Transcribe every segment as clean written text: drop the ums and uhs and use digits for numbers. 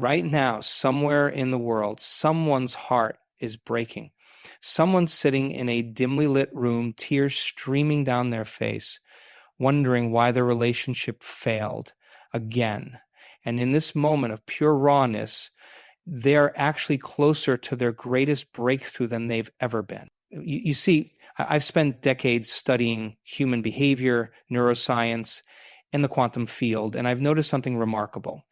Right now, somewhere in the world, someone's heart is breaking. Someone's sitting in a dimly lit room, tears streaming down their face, wondering why their relationship failed again. And in this moment of pure rawness, they're actually closer to their greatest breakthrough than they've ever been. You see, I've spent decades studying human behavior, neuroscience, and the quantum field, and I've noticed something remarkable.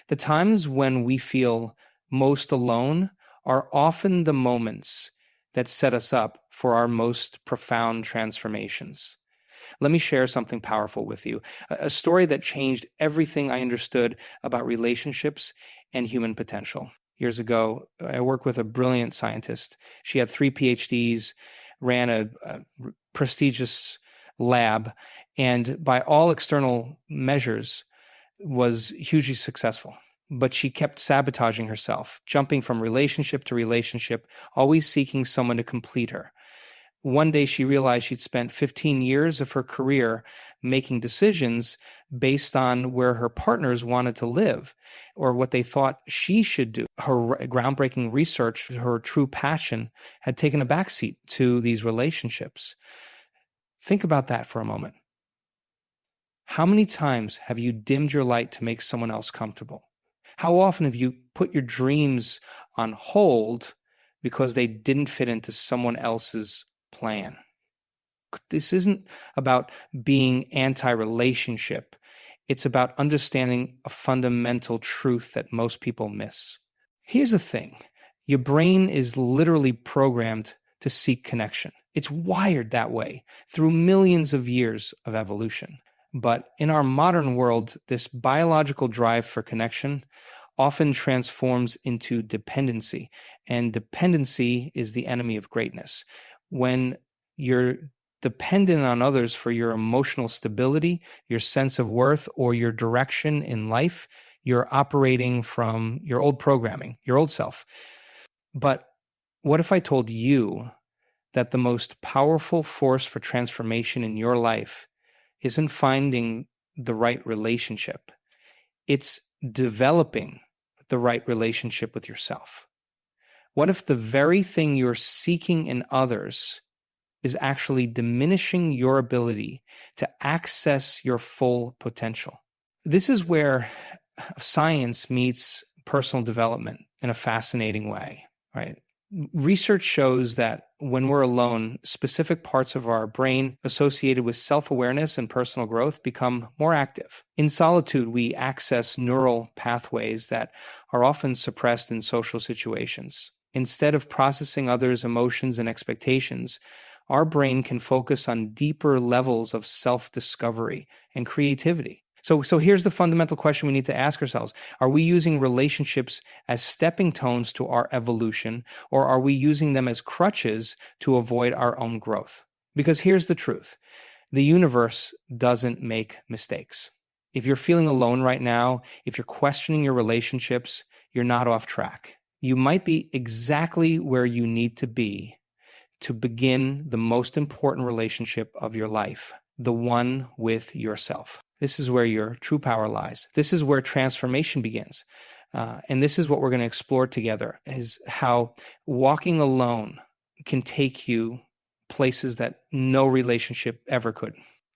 The times when we feel most alone are often the moments that set us up for our most profound transformations. Let me share something powerful with you, a story that changed everything I understood about relationships and human potential. Years ago, I worked with a brilliant scientist. She had 3 PhDs, ran a prestigious lab, and by all external measures was hugely successful. But she kept sabotaging herself, jumping from relationship to relationship, always seeking someone to complete her. One day she realized she'd spent 15 years of her career making decisions based on where her partners wanted to live or what they thought she should do. Her groundbreaking research, her true passion, had taken a backseat to these relationships. Think about that for a moment. How many times have you dimmed your light to make someone else comfortable? How often have you put your dreams on hold because they didn't fit into someone else's plan? This isn't about being anti-relationship. It's about understanding a fundamental truth that most people miss. Here's the thing. Your brain is literally programmed to seek connection. It's wired that way through millions of years of evolution. But in our modern world, this biological drive for connection often transforms into dependency, and dependency is the enemy of greatness. When you're dependent on others for your emotional stability, your sense of worth, or your direction in life, you're operating from your old programming, your old self. But what if I told you that the most powerful force for transformation in your life isn't finding the right relationship? It's developing the right relationship with yourself. What if the very thing you're seeking in others is actually diminishing your ability to access your full potential? This is where science meets personal development in a fascinating way, right? Research shows that when we're alone, specific parts of our brain associated with self-awareness and personal growth become more active. In solitude, we access neural pathways that are often suppressed in social situations. Instead of processing others' emotions and expectations, our brain can focus on deeper levels of self-discovery and creativity. So here's the fundamental question we need to ask ourselves. Are we using relationships as stepping stones to our evolution, or are we using them as crutches to avoid our own growth? Because here's the truth. The universe doesn't make mistakes. If you're feeling alone right now, if you're questioning your relationships, you're not off track. You might be exactly where you need to be to begin the most important relationship of your life, the one with yourself. This is where your true power lies. This is where transformation begins. And this is what we're going to explore together, is how walking alone can take you places that no relationship ever could.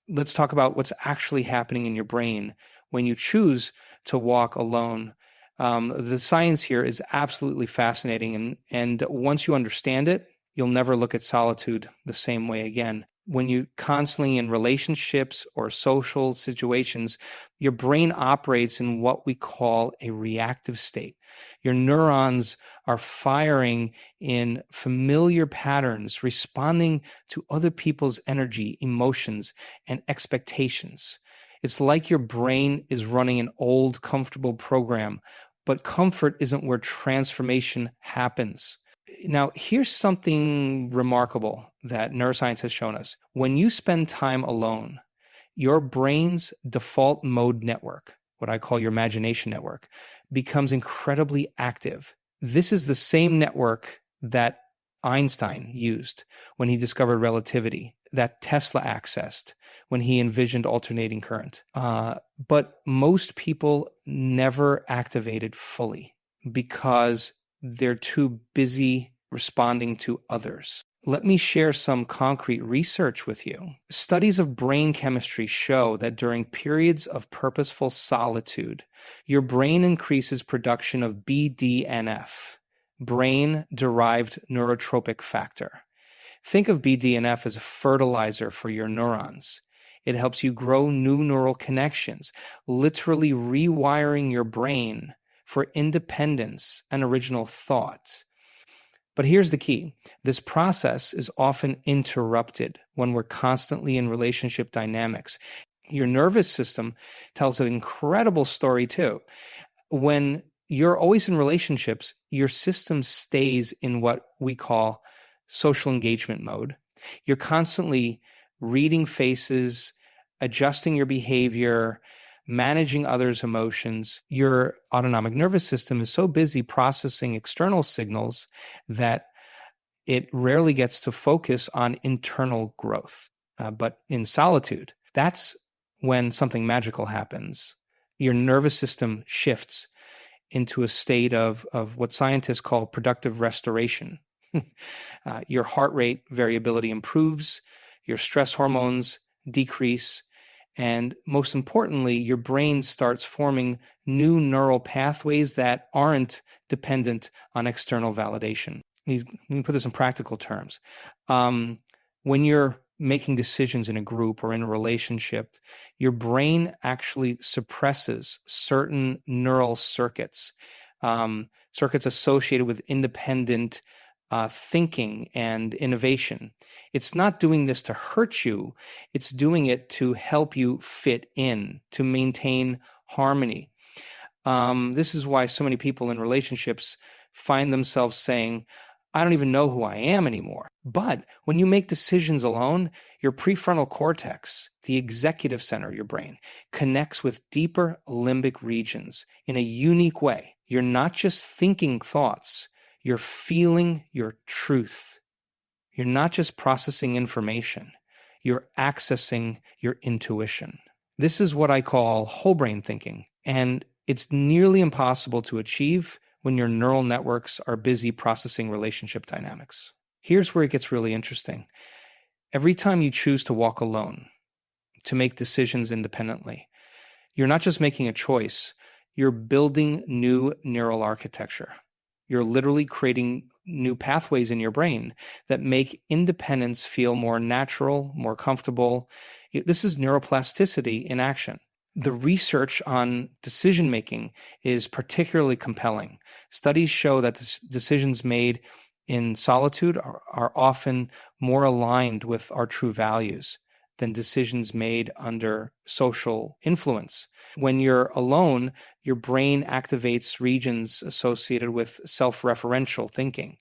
Let's talk about what's actually happening in your brain when you choose to walk alone. The science here is absolutely fascinating. And once you understand it, you'll never look at solitude the same way again. When you're constantly in relationships or social situations, your brain operates in what we call a reactive state. Your neurons are firing in familiar patterns, responding to other people's energy, emotions, and expectations. It's like your brain is running an old, comfortable program, but comfort isn't where transformation happens. Now, here's something remarkable that neuroscience has shown us. When you spend time alone, your brain's default mode network, what I call your imagination network, becomes incredibly active. This is the same network that Einstein used when he discovered relativity, that Tesla accessed when he envisioned alternating current. But most people never activate it fully. because they're too busy responding to others. Let me share some concrete research with you. Studies of brain chemistry show that during periods of purposeful solitude, your brain increases production of BDNF, brain-derived neurotropic factor. Think of BDNF as a fertilizer for your neurons. It helps you grow new neural connections, literally rewiring your brain for independence and original thought. But here's the key. This process is often interrupted when we're constantly in relationship dynamics. Your nervous system tells an incredible story too. When you're always in relationships, your system stays in what we call social engagement mode. You're constantly reading faces, adjusting your behavior, managing others' emotions. Your autonomic nervous system is so busy processing external signals that it rarely gets to focus on internal growth. But in solitude, that's when something magical happens. Your nervous system shifts into a state of what scientists call productive restoration. Your heart rate variability improves, your stress hormones decrease, and most importantly, your brain starts forming new neural pathways that aren't dependent on external validation. Let me put this in practical terms. When you're making decisions in a group or in a relationship, your brain actually suppresses certain neural circuits, circuits associated with independent thinking and innovation. It's not doing this to hurt you. It's doing it to help you fit in, to maintain harmony. This is why so many people in relationships find themselves saying, I don't even know who I am anymore. But when you make decisions alone, your prefrontal cortex, the executive center of your brain, connects with deeper limbic regions in a unique way. You're not just thinking thoughts, you're feeling your truth. You're not just processing information, you're accessing your intuition. This is what I call whole brain thinking, and it's nearly impossible to achieve when your neural networks are busy processing relationship dynamics. Here's where it gets really interesting. Every time you choose to walk alone, to make decisions independently, you're not just making a choice, you're building new neural architecture. You're literally creating new pathways in your brain that make independence feel more natural, more comfortable. This is neuroplasticity in action. The research on decision-making is particularly compelling. Studies show that decisions made in solitude are often more aligned with our true values than decisions made under social influence. When you're alone, your brain activates regions associated with self-referential thinking.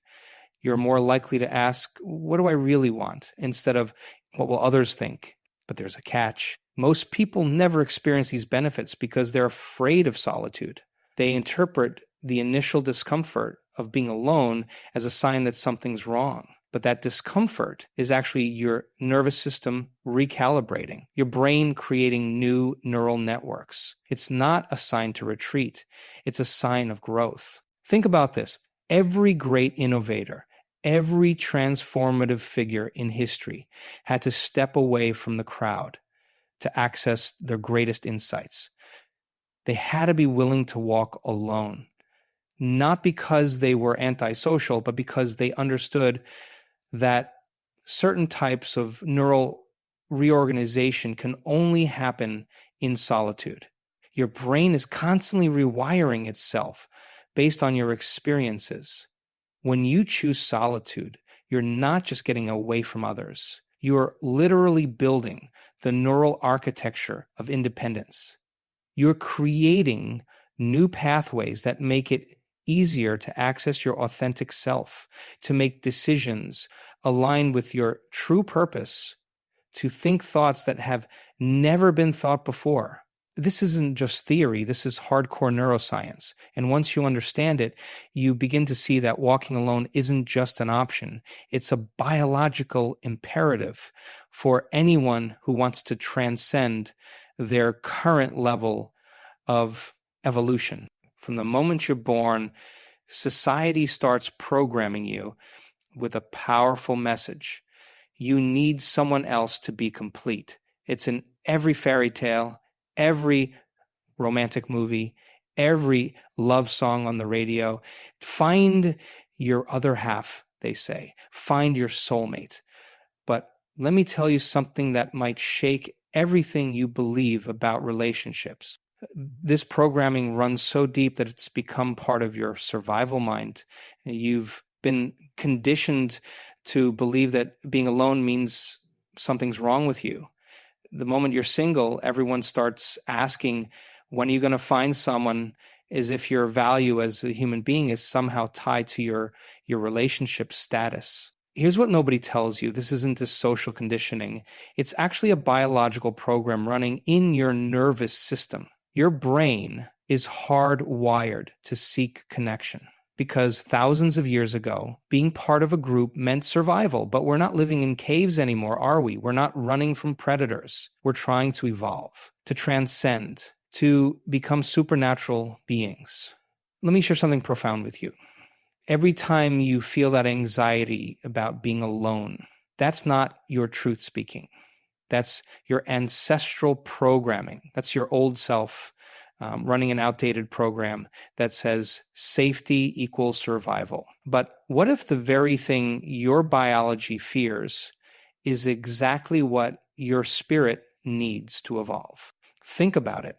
You're more likely to ask, what do I really want? Instead of, what will others think? But there's a catch. Most people never experience these benefits because they're afraid of solitude. They interpret the initial discomfort of being alone as a sign that something's wrong. But that discomfort is actually your nervous system recalibrating, your brain creating new neural networks. It's not a sign to retreat. It's a sign of growth. Think about this. Every great innovator, every transformative figure in history had to step away from the crowd to access their greatest insights. They had to be willing to walk alone, not because they were antisocial, but because they understood that certain types of neural reorganization can only happen in solitude. Your brain is constantly rewiring itself based on your experiences. When you choose solitude, you're not just getting away from others. You are literally building the neural architecture of independence. You're creating new pathways that make it easier to access your authentic self, to make decisions aligned with your true purpose, to think thoughts that have never been thought before. This isn't just theory, this is hardcore neuroscience. And once you understand it, you begin to see that walking alone isn't just an option. It's a biological imperative for anyone who wants to transcend their current level of evolution. From the moment you're born, society starts programming you with a powerful message. You need someone else to be complete. It's in every fairy tale, every romantic movie, every love song on the radio. Find your other half, they say. Find your soulmate. But let me tell you something that might shake everything you believe about relationships. This programming runs so deep that it's become part of your survival mind. You've been conditioned to believe that being alone means something's wrong with you. The moment you're single, everyone starts asking, when are you going to find someone, as if your value as a human being is somehow tied to your relationship status. Here's what nobody tells you. This isn't this social conditioning. It's actually a biological program running in your nervous system. Your brain is hardwired to seek connection because thousands of years ago, being part of a group meant survival. But we're not living in caves anymore, are we? We're not running from predators. We're trying to evolve, to transcend, to become supernatural beings. Let me share something profound with you. Every time you feel that anxiety about being alone, that's not your truth speaking. That's your ancestral programming. That's your old self running an outdated program that says safety equals survival. But what if the very thing your biology fears is exactly what your spirit needs to evolve? Think about it.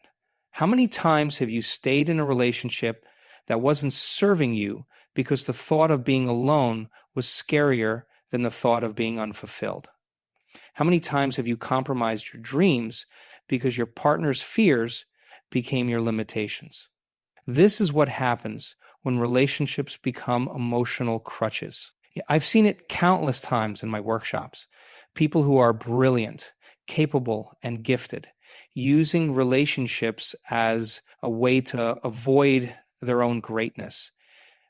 How many times have you stayed in a relationship that wasn't serving you because the thought of being alone was scarier than the thought of being unfulfilled? How many times have you compromised your dreams because your partner's fears became your limitations? This is what happens when relationships become emotional crutches. I've seen it countless times in my workshops. People who are brilliant, capable, and gifted, using relationships as a way to avoid their own greatness.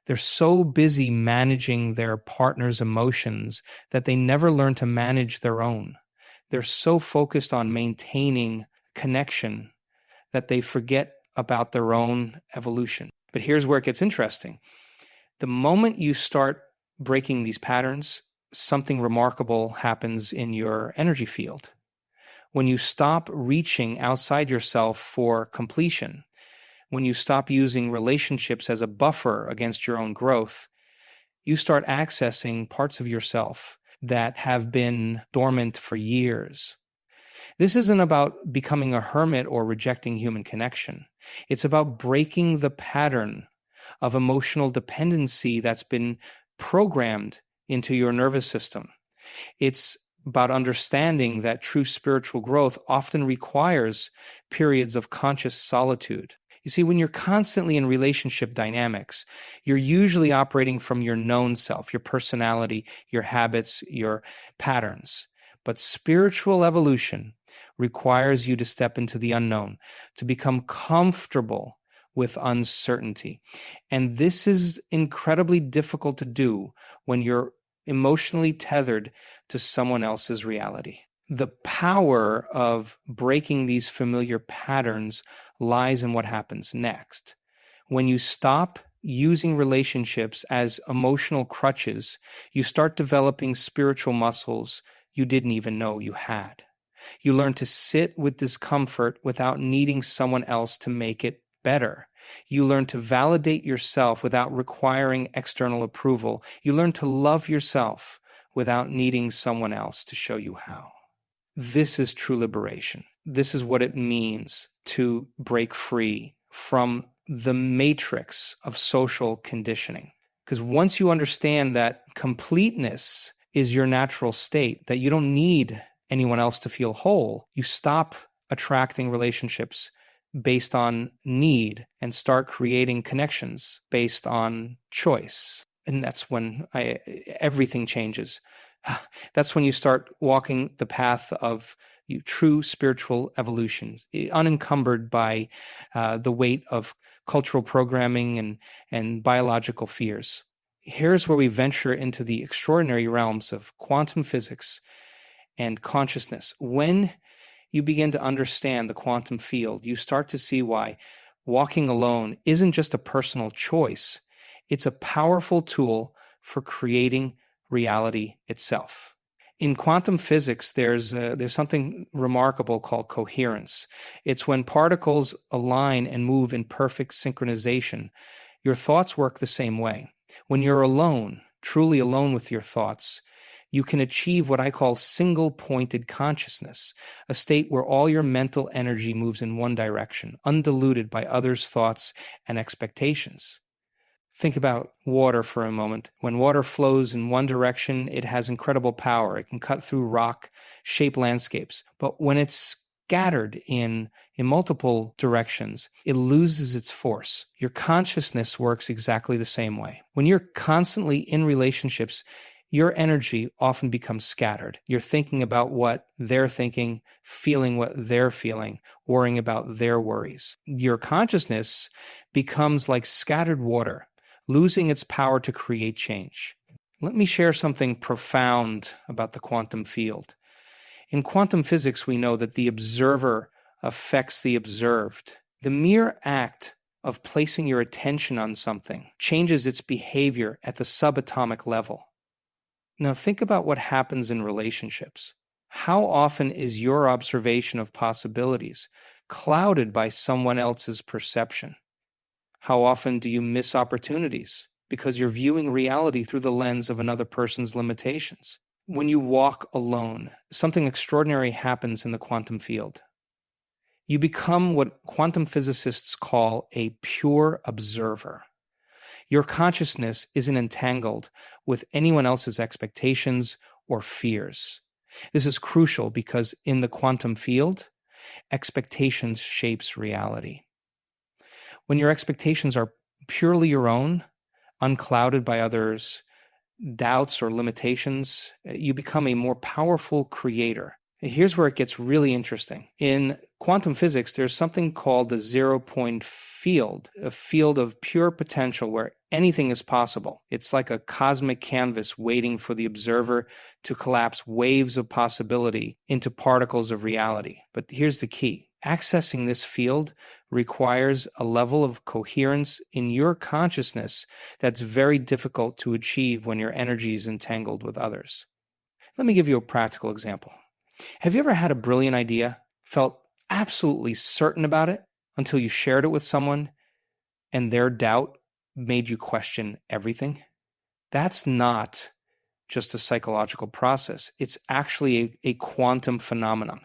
They're so busy managing their partner's emotions that they never learn to manage their own. They're so focused on maintaining connection that they forget about their own evolution. But here's where it gets interesting. The moment you start breaking these patterns, something remarkable happens in your energy field. When you stop reaching outside yourself for completion, when you stop using relationships as a buffer against your own growth, you start accessing parts of yourself that have been dormant for years. This isn't about becoming a hermit or rejecting human connection. It's about breaking the pattern of emotional dependency that's been programmed into your nervous system. It's about understanding that true spiritual growth often requires periods of conscious solitude. You see, when you're constantly in relationship dynamics, you're usually operating from your known self, your personality, your habits, your patterns. But spiritual evolution requires you to step into the unknown, to become comfortable with uncertainty. And this is incredibly difficult to do when you're emotionally tethered to someone else's reality. The power of breaking these familiar patterns lies in what happens next. When you stop using relationships as emotional crutches, you start developing spiritual muscles you didn't even know you had. You learn to sit with discomfort without needing someone else to make it better. You learn to validate yourself without requiring external approval. You learn to love yourself without needing someone else to show you how. This is true liberation. This is what it means to break free from the matrix of social conditioning. Because once you understand that completeness is your natural state, that you don't need anyone else to feel whole, you stop attracting relationships based on need and start creating connections based on choice. And that's when everything changes. That's when you start walking the path of true spiritual evolution, unencumbered by the weight of cultural programming and biological fears. Here's where we venture into the extraordinary realms of quantum physics and consciousness. When you begin to understand the quantum field, you start to see why walking alone isn't just a personal choice, it's a powerful tool for creating reality itself. In quantum physics, there's something remarkable called coherence. It's when particles align and move in perfect synchronization. Your thoughts work the same way. When you're alone, truly alone with your thoughts, you can achieve what I call single-pointed consciousness, a state where all your mental energy moves in one direction, undiluted by others' thoughts and expectations. Think about water for a moment. When water flows in one direction, it has incredible power. It can cut through rock, shape landscapes. But when it's scattered in multiple directions, it loses its force. Your consciousness works exactly the same way. When you're constantly in relationships, your energy often becomes scattered. You're thinking about what they're thinking, feeling what they're feeling, worrying about their worries. Your consciousness becomes like scattered water, losing its power to create change. Let me share something profound about the quantum field. In quantum physics, we know that the observer affects the observed. The mere act of placing your attention on something changes its behavior at the subatomic level. Now think about what happens in relationships. How often is your observation of possibilities clouded by someone else's perception? How often do you miss opportunities because you're viewing reality through the lens of another person's limitations? When you walk alone, something extraordinary happens in the quantum field. You become what quantum physicists call a pure observer. Your consciousness isn't entangled with anyone else's expectations or fears. This is crucial because in the quantum field, expectations shapes reality. When your expectations are purely your own, unclouded by others' doubts or limitations, you become a more powerful creator. Here's where it gets really interesting. In quantum physics, there's something called the zero-point field, a field of pure potential where anything is possible. It's like a cosmic canvas waiting for the observer to collapse waves of possibility into particles of reality. But here's the key. Accessing this field requires a level of coherence in your consciousness that's very difficult to achieve when your energy is entangled with others. Let me give you a practical example. Have you ever had a brilliant idea, felt absolutely certain about it until you shared it with someone and their doubt made you question everything? That's not just a psychological process. It's actually a quantum phenomenon.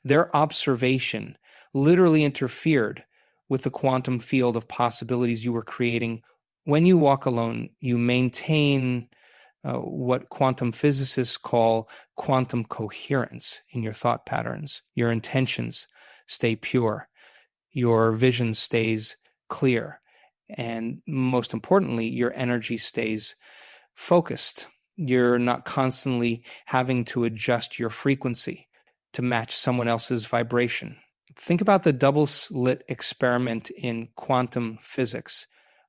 Their observation literally interfered with the quantum field of possibilities you were creating. When you walk alone, you maintain what quantum physicists call quantum coherence in your thought patterns. Your intentions stay pure. Your vision stays clear. And most importantly, your energy stays focused. You're not constantly having to adjust your frequency to match someone else's vibration. Think about the double-slit experiment in quantum physics.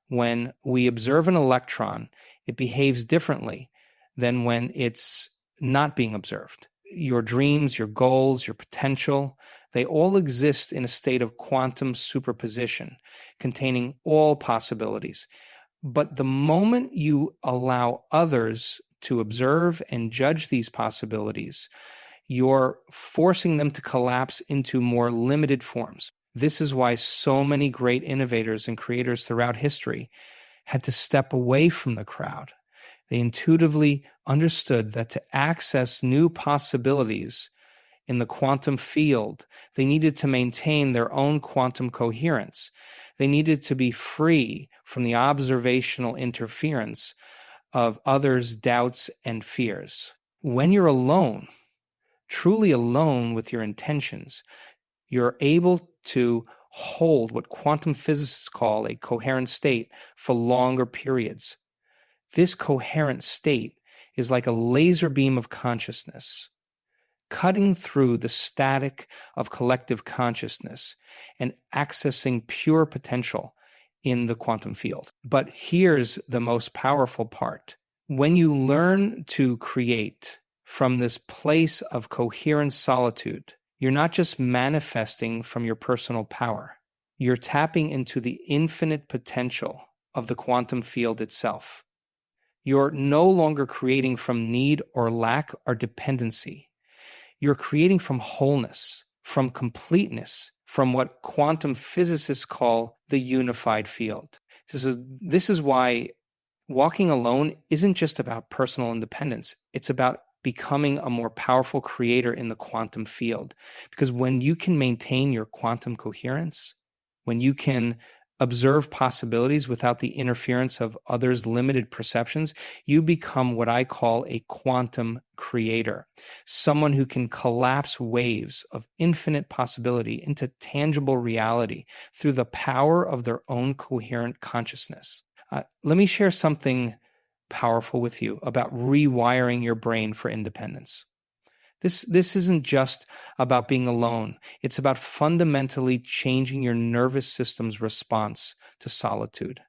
When we observe an electron, it behaves differently than when it's not being observed. Your dreams, your goals, your potential, they all exist in a state of quantum superposition, containing all possibilities. But the moment you allow others to observe and judge these possibilities, you're forcing them to collapse into more limited forms. This is why so many great innovators and creators throughout history had to step away from the crowd. They intuitively understood that to access new possibilities in the quantum field, they needed to maintain their own quantum coherence. They needed to be free from the observational interference of others' doubts and fears. When you're alone, truly alone with your intentions, you're able to hold what quantum physicists call a coherent state for longer periods. This coherent state is like a laser beam of consciousness, cutting through the static of collective consciousness and accessing pure potential in the quantum field. But here's the most powerful part. When you learn to create from this place of coherent solitude, you're not just manifesting from your personal power. You're tapping into the infinite potential of the quantum field itself. You're no longer creating from need or lack or dependency. You're creating from wholeness, from completeness, from what quantum physicists call the unified field. This is why walking alone isn't just about personal independence. It's about becoming a more powerful creator in the quantum field. Because when you can maintain your quantum coherence, when you can observe possibilities without the interference of others' limited perceptions, you become what I call a quantum creator, someone who can collapse waves of infinite possibility into tangible reality through the power of their own coherent consciousness. Let me share something powerful with you about rewiring your brain for independence. This isn't just about being alone. It's about fundamentally changing your nervous system's response to solitude.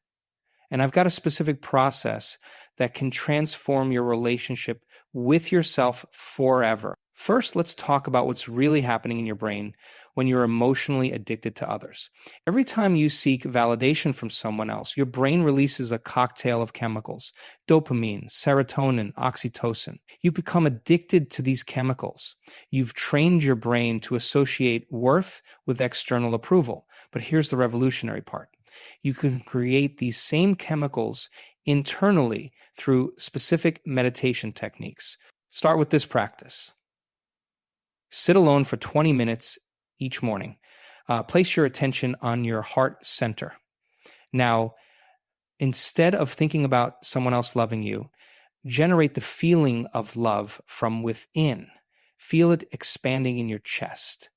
And I've got a specific process that can transform your relationship with yourself forever. First, let's talk about what's really happening in your brain when you're emotionally addicted to others. Every time you seek validation from someone else, your brain releases a cocktail of chemicals: dopamine, serotonin, oxytocin. You become addicted to these chemicals. You've trained your brain to associate worth with external approval. But here's the revolutionary part. You can create these same chemicals internally through specific meditation techniques. Start with this practice. Sit alone for 20 minutes each morning. Place your attention on your heart center. Now, instead of thinking about someone else loving you, generate the feeling of love from within. Feel it expanding in your chest.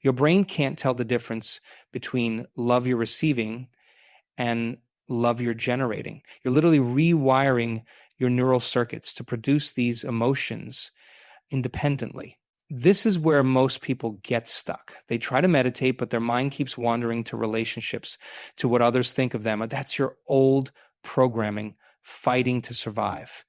Your brain can't tell the difference between love you're receiving and love you're generating. You're literally rewiring your neural circuits to produce these emotions independently. This is where most people get stuck. They try to meditate, but their mind keeps wandering to relationships, to what others think of them. That's your old programming fighting to survive.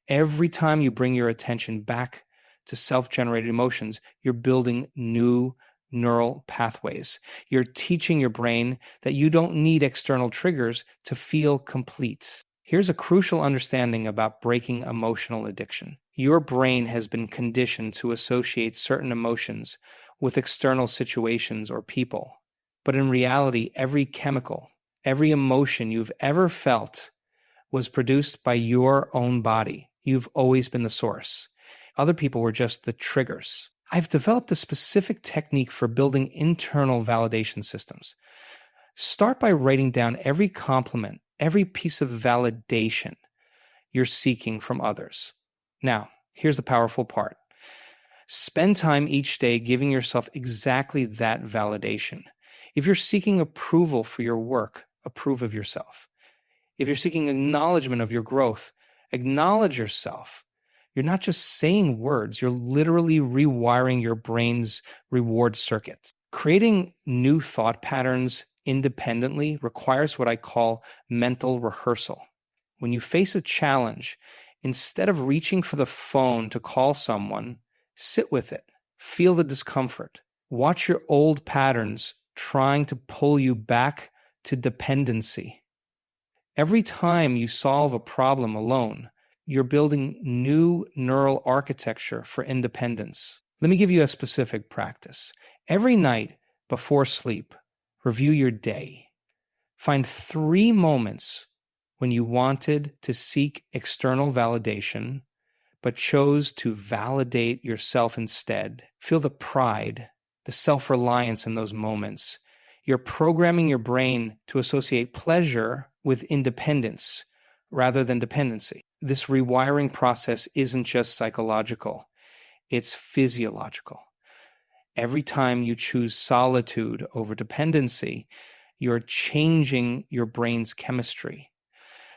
Every time you bring your attention back to self-generated emotions, you're building new neural pathways. You're teaching your brain that you don't need external triggers to feel complete. Here's a crucial understanding about breaking emotional addiction. Your brain has been conditioned to associate certain emotions with external situations or people. But in reality, every chemical, every emotion you've ever felt was produced by your own body. You've always been the source. Other people were just the triggers. I've developed a specific technique for building internal validation systems. Start by writing down every compliment, every piece of validation you're seeking from others. Now, here's the powerful part. Spend time each day giving yourself exactly that validation. If you're seeking approval for your work, approve of yourself. If you're seeking acknowledgement of your growth, acknowledge yourself. You're not just saying words, you're literally rewiring your brain's reward circuits. Creating new thought patterns independently requires what I call mental rehearsal. When you face a challenge, instead of reaching for the phone to call someone, sit with it. Feel the discomfort. Watch your old patterns trying to pull you back to dependency. Every time you solve a problem alone, you're building new neural architecture for independence. Let me give you a specific practice. Every night before sleep, review your day. Find 3 moments when you wanted to seek external validation, but chose to validate yourself instead. Feel the pride, the self-reliance in those moments. You're programming your brain to associate pleasure with independence rather than dependency. This rewiring process isn't just psychological, it's physiological. Every time you choose solitude over dependency, you're changing your brain's chemistry.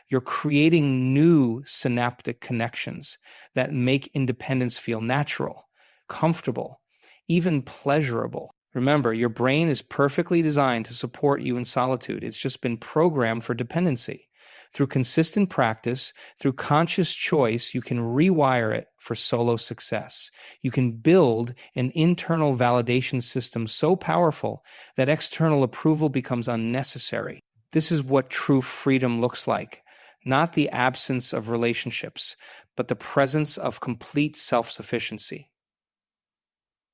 You're creating new synaptic connections that make independence feel natural, comfortable, even pleasurable. Remember, your brain is perfectly designed to support you in solitude. It's just been programmed for dependency. Through consistent practice, through conscious choice, you can rewire it for solo success. You can build an internal validation system so powerful that external approval becomes unnecessary. This is what true freedom looks like. Not the absence of relationships, but the presence of complete self-sufficiency.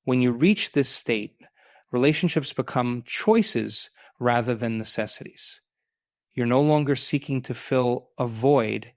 When you reach this state, relationships become choices rather than necessities. You're no longer seeking to fill a void.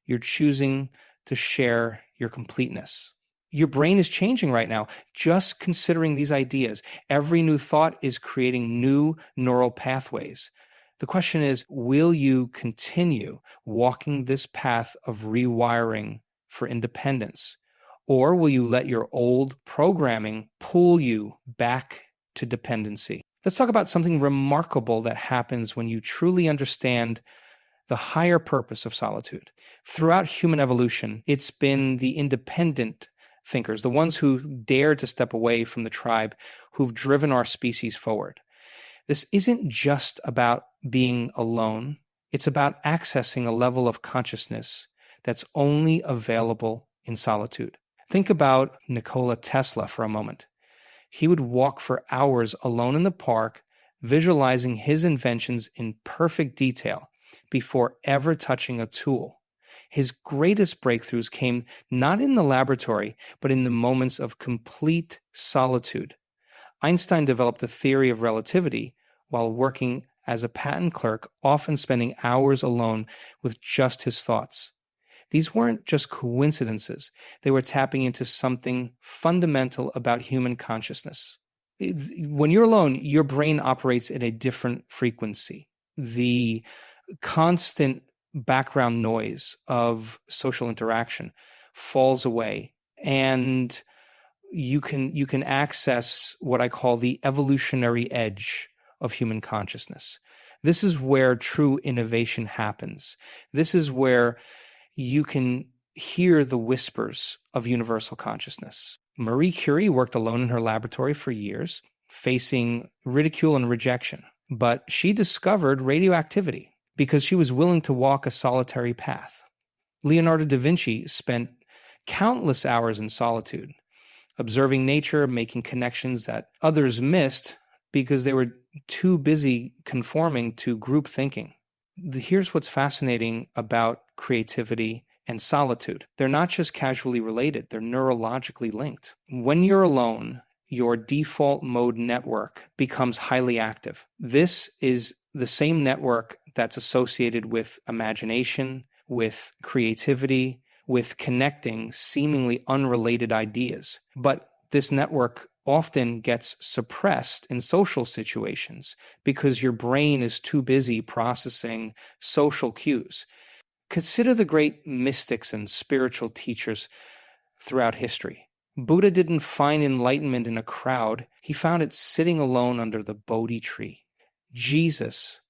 You're choosing to share your completeness. Your brain is changing right now. Just considering these ideas, every new thought is creating new neural pathways. The question is, will you continue walking this path of rewiring for independence? Or will you let your old programming pull you back to dependency? Let's talk about something remarkable that happens when you truly understand the higher purpose of solitude. Throughout human evolution, it's been the independent thinkers, the ones who dare to step away from the tribe, who've driven our species forward. This isn't just about being alone. It's about accessing a level of consciousness that's only available in solitude. Think about Nikola Tesla for a moment. He would walk for hours alone in the park, visualizing his inventions in perfect detail before ever touching a tool. His greatest breakthroughs came not in the laboratory, but in the moments of complete solitude. Einstein developed the theory of relativity while working as a patent clerk, often spending hours alone with just his thoughts. These weren't just coincidences. They were tapping into something fundamental about human consciousness. When you're alone, your brain operates at a different frequency. The constant background noise of social interaction falls away, and you can access what I call the evolutionary edge of human consciousness. This is where true innovation happens. This is where you can hear the whispers of universal consciousness. Marie Curie worked alone in her laboratory for years, facing ridicule and rejection, but she discovered radioactivity because she was willing to walk a solitary path. Leonardo da Vinci spent countless hours in solitude, observing nature, making connections that others missed because they were too busy conforming to group thinking. Here's what's fascinating about creativity and solitude. They're not just casually related, they're neurologically linked. When you're alone, your default mode network becomes highly active. This is the same network that's associated with imagination, with creativity, with connecting seemingly unrelated ideas. But this network often gets suppressed in social situations because your brain is too busy processing social cues. Consider the great mystics and spiritual teachers throughout history. Buddha didn't find enlightenment in a crowd. He found it sitting alone under the Bodhi tree. Jesus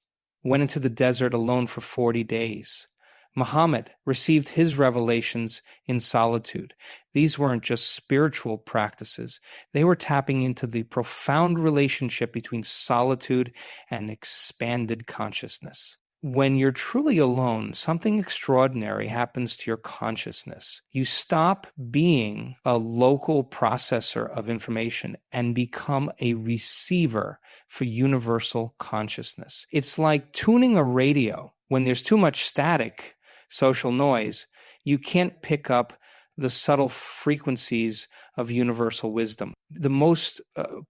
went into the desert alone for 40 days. Muhammad received his revelations in solitude. These weren't just spiritual practices. They were tapping into the profound relationship between solitude and expanded consciousness. When you're truly alone, something extraordinary happens to your consciousness. You stop being a local processor of information and become a receiver for universal consciousness. It's like tuning a radio. When there's too much static, social noise, you can't pick up the subtle frequencies of universal wisdom. The most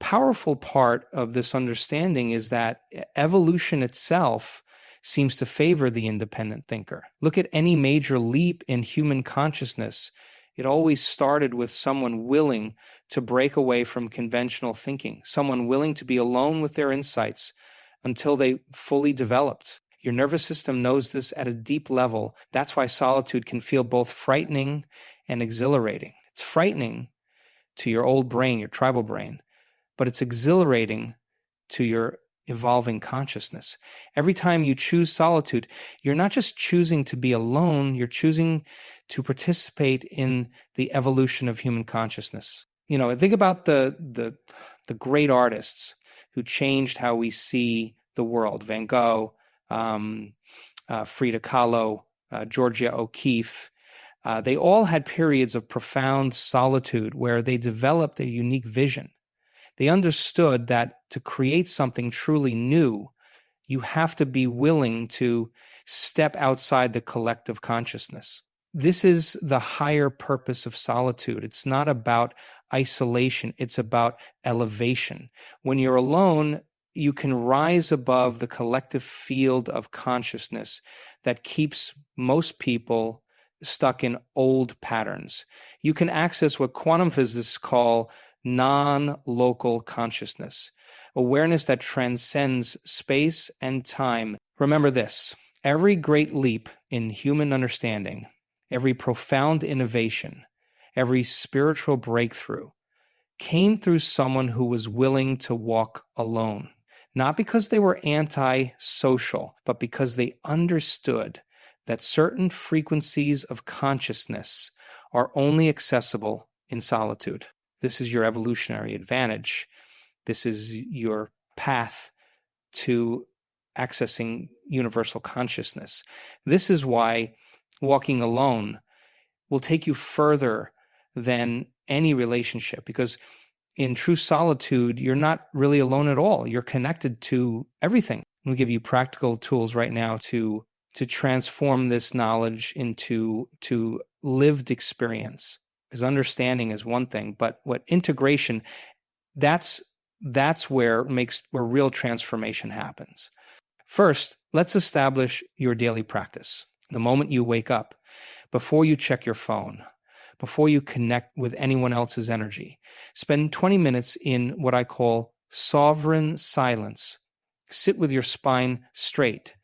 powerful part of this understanding is that evolution itself seems to favor the independent thinker. Look at any major leap in human consciousness. It always started with someone willing to break away from conventional thinking, someone willing to be alone with their insights until they fully developed. Your nervous system knows this at a deep level. That's why solitude can feel both frightening and exhilarating. It's frightening to your old brain, your tribal brain, but it's exhilarating to your evolving consciousness. Every time you choose solitude, you're not just choosing to be alone, you're choosing to participate in the evolution of human consciousness. Think about the great artists who changed how we see the world. Van Gogh, Frida Kahlo, Georgia O'Keeffe. They all had periods of profound solitude where they developed a unique vision. They understood that to create something truly new, you have to be willing to step outside the collective consciousness. This is the higher purpose of solitude. It's not about isolation, it's about elevation. When you're alone, you can rise above the collective field of consciousness that keeps most people stuck in old patterns. You can access what quantum physicists call non-local consciousness, awareness that transcends space and time. Remember this: every great leap in human understanding, every profound innovation, every spiritual breakthrough came through someone who was willing to walk alone. Not because they were anti-social, but because they understood that certain frequencies of consciousness are only accessible in solitude. This is your evolutionary advantage. This is your path to accessing universal consciousness. This is why walking alone will take you further than any relationship, because in true solitude, you're not really alone at all. You're connected to everything. We'll give you practical tools right now to transform this knowledge into lived experience. Because understanding is one thing, but what integration, that's where real transformation happens. First, let's establish your daily practice. The moment you wake up, before you check your phone, before you connect with anyone else's energy, spend 20 minutes in what I call sovereign silence. Sit with your spine straight,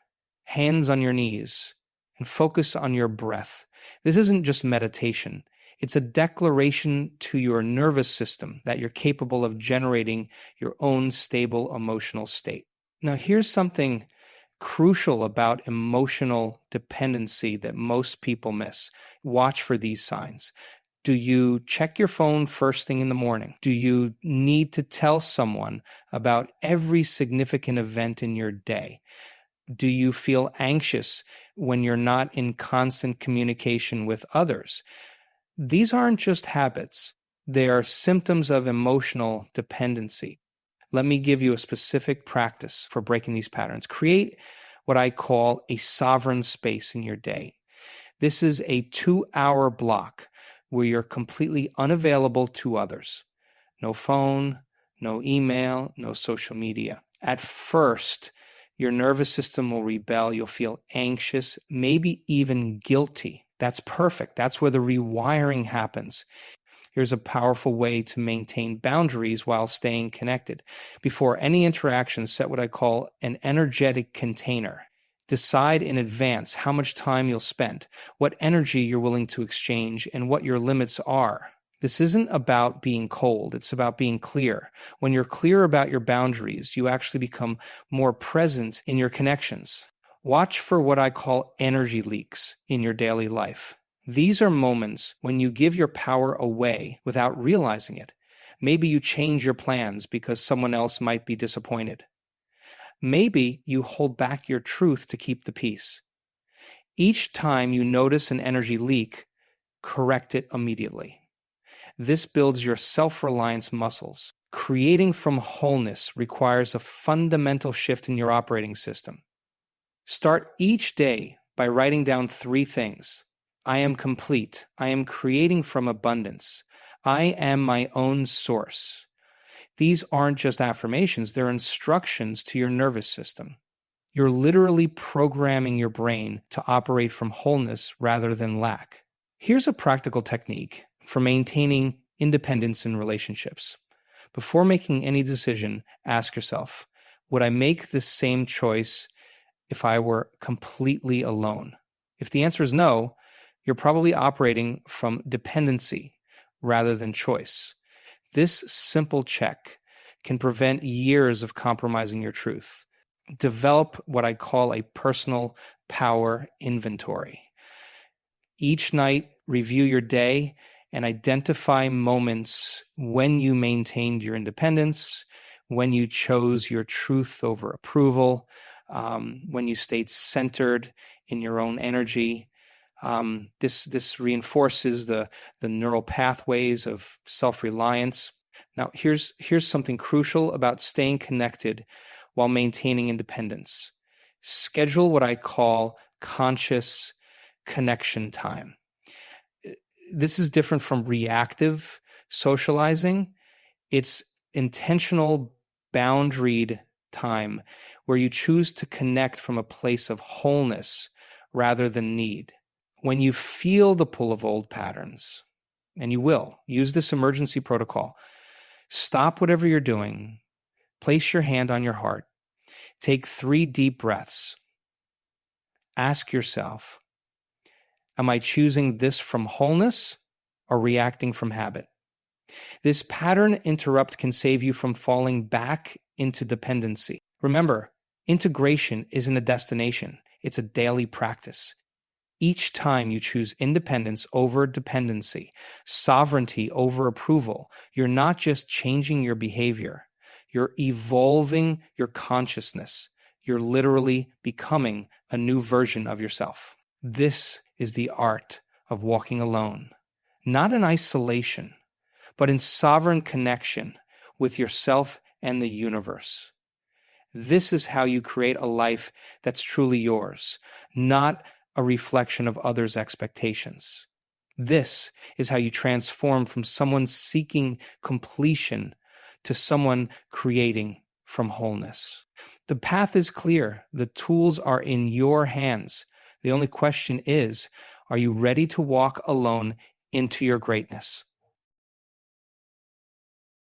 hands on your knees, and focus on your breath. This isn't just meditation. It's a declaration to your nervous system that you're capable of generating your own stable emotional state. Now, here's something crucial about emotional dependency that most people miss. Watch for these signs. Do you check your phone first thing in the morning? Do you need to tell someone about every significant event in your day? Do you feel anxious when you're not in constant communication with others? These aren't just habits. They are symptoms of emotional dependency. Let me give you a specific practice for breaking these patterns. Create what I call a sovereign space in your day. This is a 2-hour block where you're completely unavailable to others. No phone, no email, no social media. At first, your nervous system will rebel. You'll feel anxious, maybe even guilty. That's perfect. That's where the rewiring happens. Here's a powerful way to maintain boundaries while staying connected. Before any interaction, set what I call an energetic container. Decide in advance how much time you'll spend, what energy you're willing to exchange, and what your limits are. This isn't about being cold. It's about being clear. When you're clear about your boundaries, you actually become more present in your connections. Watch for what I call energy leaks in your daily life. These are moments when you give your power away without realizing it. Maybe you change your plans because someone else might be disappointed. Maybe you hold back your truth to keep the peace. Each time you notice an energy leak, correct it immediately. This builds your self-reliance muscles. Creating from wholeness requires a fundamental shift in your operating system. Start each day by writing down 3 things. I am complete. I am creating from abundance. I am my own source. These aren't just affirmations, they're instructions to your nervous system. You're literally programming your brain to operate from wholeness rather than lack. Here's a practical technique for maintaining independence in relationships. Before making any decision, ask yourself, would I make the same choice if I were completely alone? If the answer is no, you're probably operating from dependency rather than choice. This simple check can prevent years of compromising your truth. Develop what I call a personal power inventory. Each night, review your day and identify moments when you maintained your independence, when you chose your truth over approval, when you stayed centered in your own energy. This reinforces the neural pathways of self-reliance. Now, here's something crucial about staying connected while maintaining independence. Schedule what I call conscious connection time. This is different from reactive socializing. It's intentional, boundaried time where you choose to connect from a place of wholeness rather than need. When you feel the pull of old patterns, and you will, use this emergency protocol. Stop whatever you're doing. Place your hand on your heart. Take 3 deep breaths. Ask yourself, am I choosing this from wholeness or reacting from habit? This pattern interrupt can save you from falling back into dependency. Remember, integration isn't a destination. It's a daily practice. Each time you choose independence over dependency, sovereignty over approval, you're not just changing your behavior, you're evolving your consciousness. You're literally becoming a new version of yourself. This is the art of walking alone, not in isolation, but in sovereign connection with yourself and the universe. This is how you create a life that's truly yours, not a reflection of others' expectations. This is how you transform from someone seeking completion to someone creating from wholeness. The path is clear. The tools are in your hands. The only question is, are you ready to walk alone into your greatness?